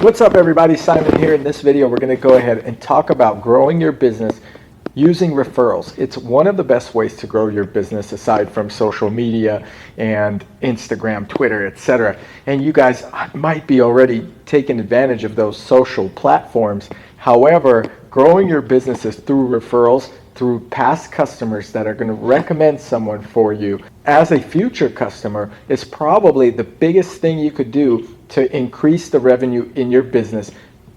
What's up everybody, Simon here. In this video we're going to go ahead and talk about growing your business using referrals. It's one of the best ways to grow your business aside from social media and Instagram, Twitter, etc. And you guys might be already taking advantage of those social platforms. However, growing your business is through referrals, through past customers that are going to recommend someone for you as a future customer is probably the biggest thing you could do to increase the revenue in your business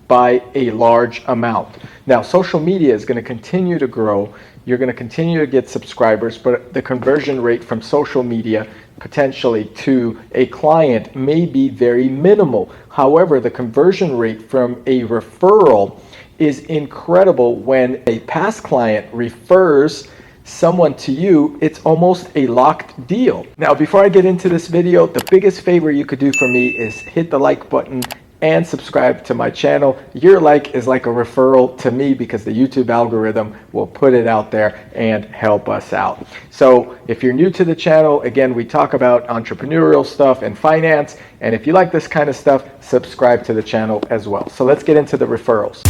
by a large amount. Now, social media is going to continue to grow. You're going to continue to get subscribers, but the conversion rate from social media potentially to a client may be very minimal. However, the conversion rate from a referral is incredible. When a past client refers someone to you, it's almost a locked deal. Now, before I get into this video, the biggest favor you could do for me is hit the like button and subscribe to my channel. Your like is like a referral to me because the YouTube algorithm will put it out there and help us out. So if you're new to the channel, again, we talk about entrepreneurial stuff and finance. And if you like this kind of stuff, subscribe to the channel as well. So let's get into the referrals.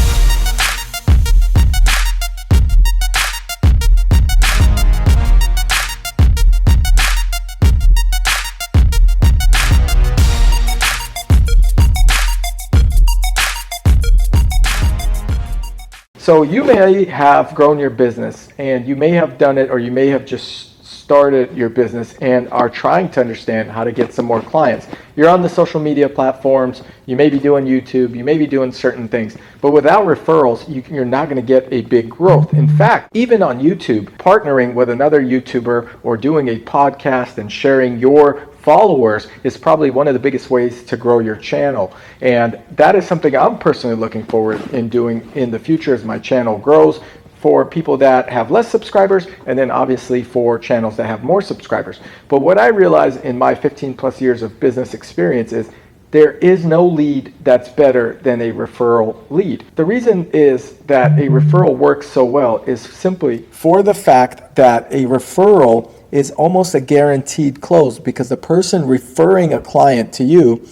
So you may have grown your business and you may have done it, or you may have just started your business and are trying to understand how to get some more clients. You're on the social media platforms, you may be doing YouTube, you may be doing certain things, but without referrals, you're not going to get a big growth. In fact, even on YouTube, partnering with another YouTuber or doing a podcast and sharing your followers is probably one of the biggest ways to grow your channel. And that is something I'm personally looking forward in doing in the future as my channel grows, for people that have less subscribers, and then obviously for channels that have more subscribers. But what I realized in my 15 plus years of business experience is there is no lead that's better than a referral lead. The reason is that a referral works so well is simply for the fact that a referral is almost a guaranteed close, because the person referring a client to you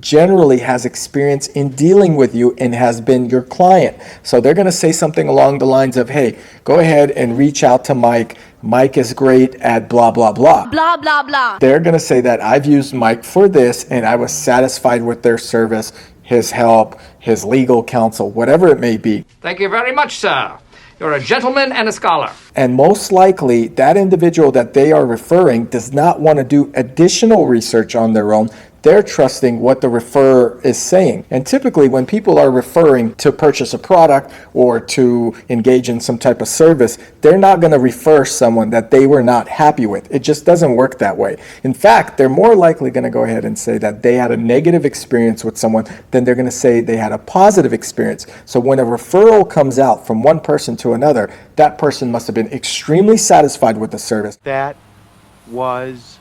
generally has experience in dealing with you and has been your client. So they're going to say something along the lines of, hey, go ahead and reach out to Mike. Mike is great at blah, blah, blah. Blah, blah, blah. They're going to say that I've used Mike for this and I was satisfied with their service, his help, his legal counsel, whatever it may be. Thank you very much, sir. You're a gentleman and a scholar. And most likely that individual that they are referring does not want to do additional research on their own. They're trusting what the referrer is saying. And typically when people are referring to purchase a product or to engage in some type of service, they're not going to refer someone that they were not happy with. It just doesn't work that way. In fact, they're more likely going to go ahead and say that they had a negative experience with someone than they're going to say they had a positive experience. So when a referral comes out from one person to another, that person must have been extremely satisfied with the service. That was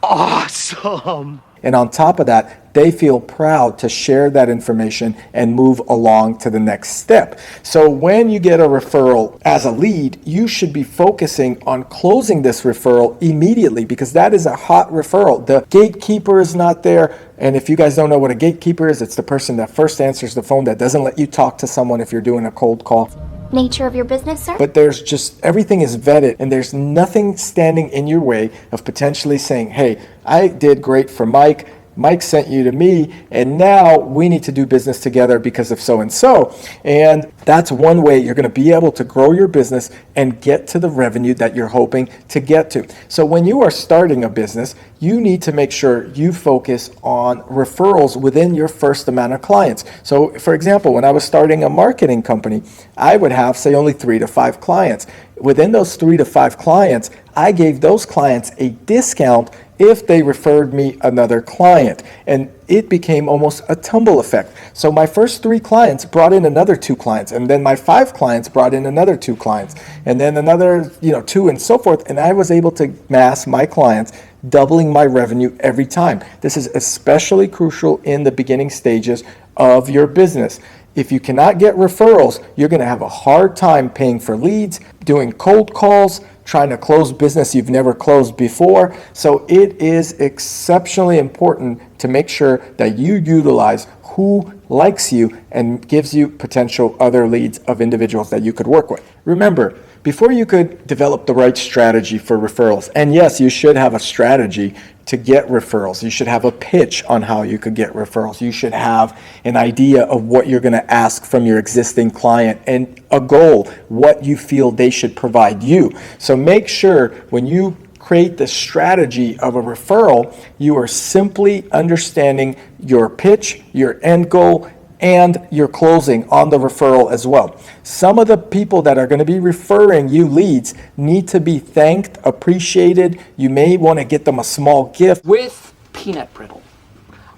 awesome. And on top of that, they feel proud to share that information and move along to the next step. So when you get a referral as a lead, you should be focusing on closing this referral immediately, because that is a hot referral. The gatekeeper is not there. And if you guys don't know what a gatekeeper is, it's the person that first answers the phone, that doesn't let you talk to someone if you're doing a cold call. Nature of your business, sir? But there's just, everything is vetted and there's nothing standing in your way of potentially saying, hey, I did great for Mike. Mike sent you to me, and now we need to do business together because of so and so. And that's one way you're going to be able to grow your business and get to the revenue that you're hoping to get to. So when you are starting a business, you need to make sure you focus on referrals within your first amount of clients. So for example, when I was starting a marketing company, I would have, say, only 3 to 5 clients. Within those 3 to 5 clients, I gave those clients a discount if they referred me another client. And it became almost a tumble effect. So my first 3 clients brought in another 2 clients, and then my 5 clients brought in another 2 clients, and then another 2, and so forth. And I was able to mass my clients, doubling my revenue every time. This is especially crucial in the beginning stages of your business. If you cannot get referrals, you're going to have a hard time paying for leads, doing cold calls, trying to close business you've never closed before. So it is exceptionally important to make sure that you utilize who likes you and gives you potential other leads of individuals that you could work with. Remember, before you could develop the right strategy for referrals, and yes, you should have a strategy to get referrals. You should have a pitch on how you could get referrals. You should have an idea of what you're going to ask from your existing client and a goal, what you feel they should provide you. So make sure when you create the strategy of a referral, you are simply understanding your pitch, your end goal, and your closing on the referral as well. Some of the people that are going to be referring you leads need to be thanked, appreciated. You may want to get them a small gift. With peanut brittle,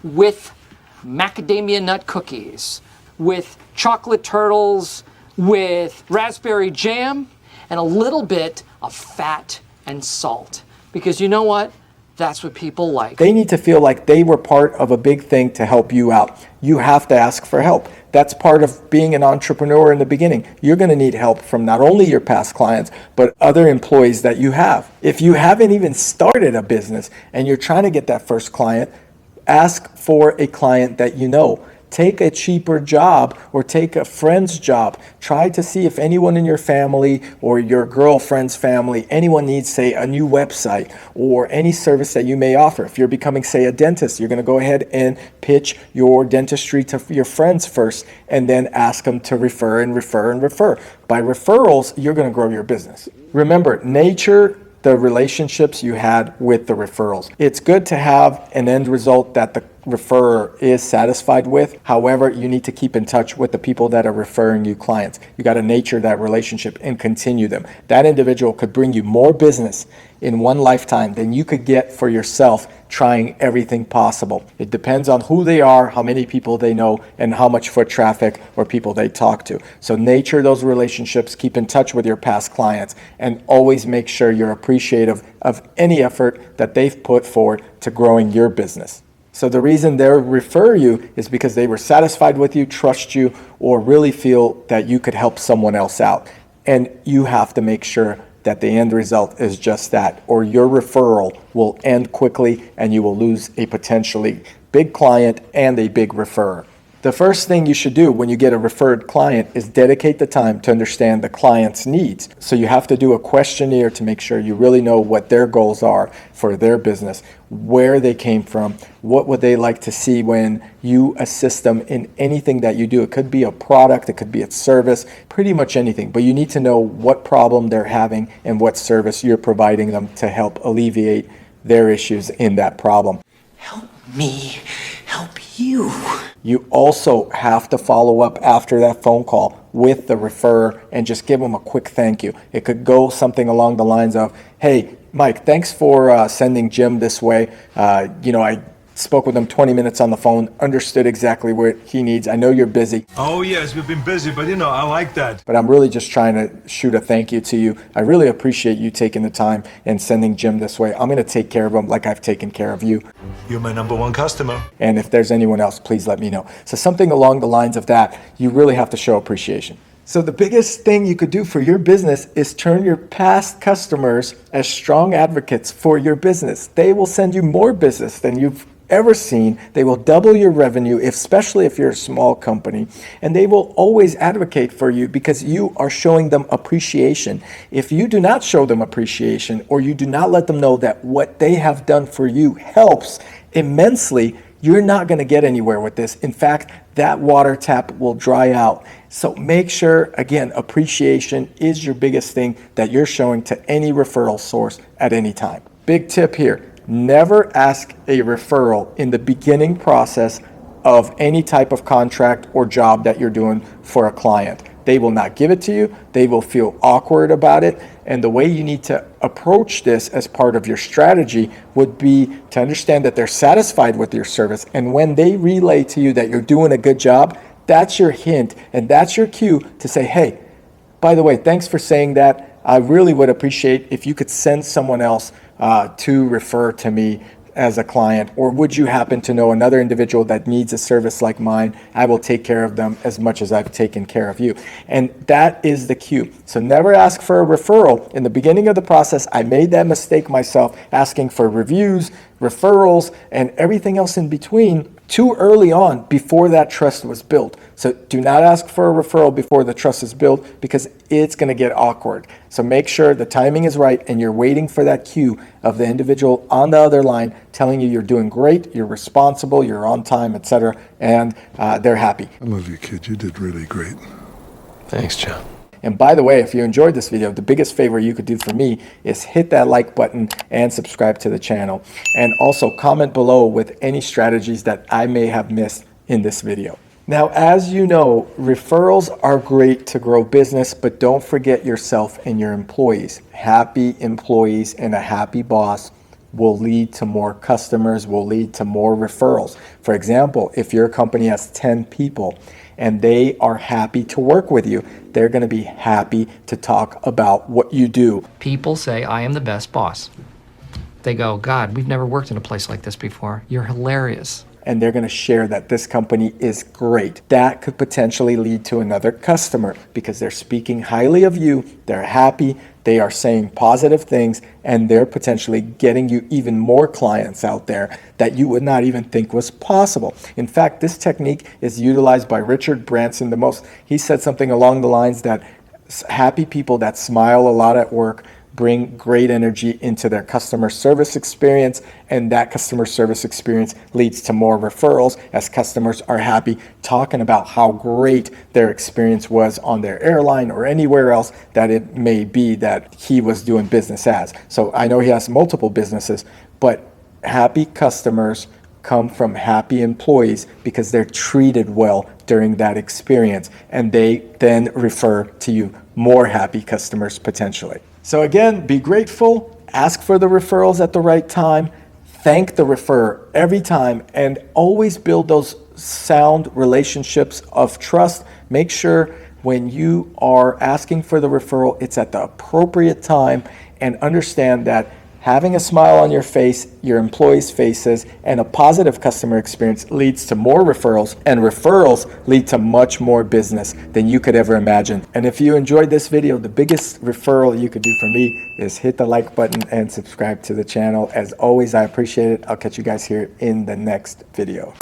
with macadamia nut cookies, with chocolate turtles, with raspberry jam, and a little bit of fat and salt. Because you know what? That's what people like. They need to feel like they were part of a big thing to help you out. You have to ask for help. That's part of being an entrepreneur in the beginning. You're going to need help from not only your past clients, but other employees that you have. If you haven't even started a business and you're trying to get that first client, ask for a client that you know. Take a cheaper job or take a friend's job. Try to see if anyone in your family or your girlfriend's family, anyone needs, say, a new website or any service that you may offer. If you're becoming, say, a dentist, you're going to go ahead and pitch your dentistry to your friends first and then ask them to refer and refer and refer. By referrals, you're going to grow your business. Remember, nature the relationships you had with the referrals. It's good to have an end result that the referrer is satisfied with. However, you need to keep in touch with the people that are referring you clients. You got to nurture that relationship and continue them. That individual could bring you more business in one lifetime than you could get for yourself trying everything possible. It depends on who they are, how many people they know, and how much foot traffic or people they talk to. So nurture those relationships, keep in touch with your past clients, and always make sure you're appreciative of any effort that they've put forward to growing your business. So the reason they refer you is because they were satisfied with you, trust you, or really feel that you could help someone else out. And you have to make sure that the end result is just that, or your referral will end quickly and you will lose a potentially big client and a big referrer. The first thing you should do when you get a referred client is dedicate the time to understand the client's needs. So you have to do a questionnaire to make sure you really know what their goals are for their business, where they came from, what would they like to see when you assist them in anything that you do. It could be a product, it could be a service, pretty much anything. But you need to know what problem they're having and what service you're providing them to help alleviate their issues in that problem. Help me help you. You also have to follow up after that phone call with the referrer and just give them a quick thank you. It could go something along the lines of, hey, Mike, thanks for sending Jim this way. I spoke with him 20 minutes on the phone, understood exactly what he needs. I know you're busy. Oh, yes, we've been busy, but I like that. But I'm really just trying to shoot a thank you to you. I really appreciate you taking the time and sending Jim this way. I'm going to take care of him like I've taken care of you. You're my number one customer. And if there's anyone else, please let me know. So something along the lines of that, you really have to show appreciation. So the biggest thing you could do for your business is turn your past customers as strong advocates for your business. They will send you more business than you've ever seen. They will double your revenue, especially if you're a small company, and they will always advocate for you because you are showing them appreciation. If you do not show them appreciation, or you do not let them know that what they have done for you helps immensely, you're not going to get anywhere with this. In fact, that water tap will dry out. So make sure, again, appreciation is your biggest thing that you're showing to any referral source at any time. Big tip here. Never ask a referral in the beginning process of any type of contract or job that you're doing for a client. They will not give it to you. They will feel awkward about it. And the way you need to approach this as part of your strategy would be to understand that they're satisfied with your service. And when they relay to you that you're doing a good job, that's your hint and that's your cue to say, hey, by the way, thanks for saying that. I really would appreciate if you could send someone else to refer to me as a client, or would you happen to know another individual that needs a service like mine? I will take care of them as much as I've taken care of you. And that is the cue. So never ask for a referral. In the beginning of the process, I made that mistake myself, asking for reviews, referrals, and everything else in between too early on before that trust was built. So do not ask for a referral before the trust is built, because it's going to get awkward. So make sure the timing is right and you're waiting for that cue of the individual on the other line telling you you're doing great, you're responsible, you're on time, etc., and they're happy. I love you, kid. You did really great. Thanks, John. And by the way, if you enjoyed this video, the biggest favor you could do for me is hit that like button and subscribe to the channel. And also comment below with any strategies that I may have missed in this video. Now, as you know, referrals are great to grow business, but don't forget yourself and your employees. Happy employees and a happy boss will lead to more customers, will lead to more referrals. For example, if your company has 10 people and they are happy to work with you, they're going to be happy to talk about what you do. People say, I am the best boss. They go, God, we've never worked in a place like this before. You're hilarious. And they're going to share that this company is great. That could potentially lead to another customer because they're speaking highly of you, they're happy, they are saying positive things, and they're potentially getting you even more clients out there that you would not even think was possible. In fact, this technique is utilized by Richard Branson the most. He said something along the lines that happy people that smile a lot at work bring great energy into their customer service experience, and that customer service experience leads to more referrals as customers are happy talking about how great their experience was on their airline or anywhere else that it may be that he was doing business as. So I know he has multiple businesses, but happy customers come from happy employees because they're treated well during that experience, and they then refer to you more happy customers potentially. So again, be grateful, ask for the referrals at the right time, thank the referrer every time, and always build those sound relationships of trust. Make sure when you are asking for the referral, it's at the appropriate time, and understand that having a smile on your face, your employees' faces, and a positive customer experience leads to more referrals, and referrals lead to much more business than you could ever imagine. And if you enjoyed this video, the biggest referral you could do for me is hit the like button and subscribe to the channel. As always, I appreciate it. I'll catch you guys here in the next video.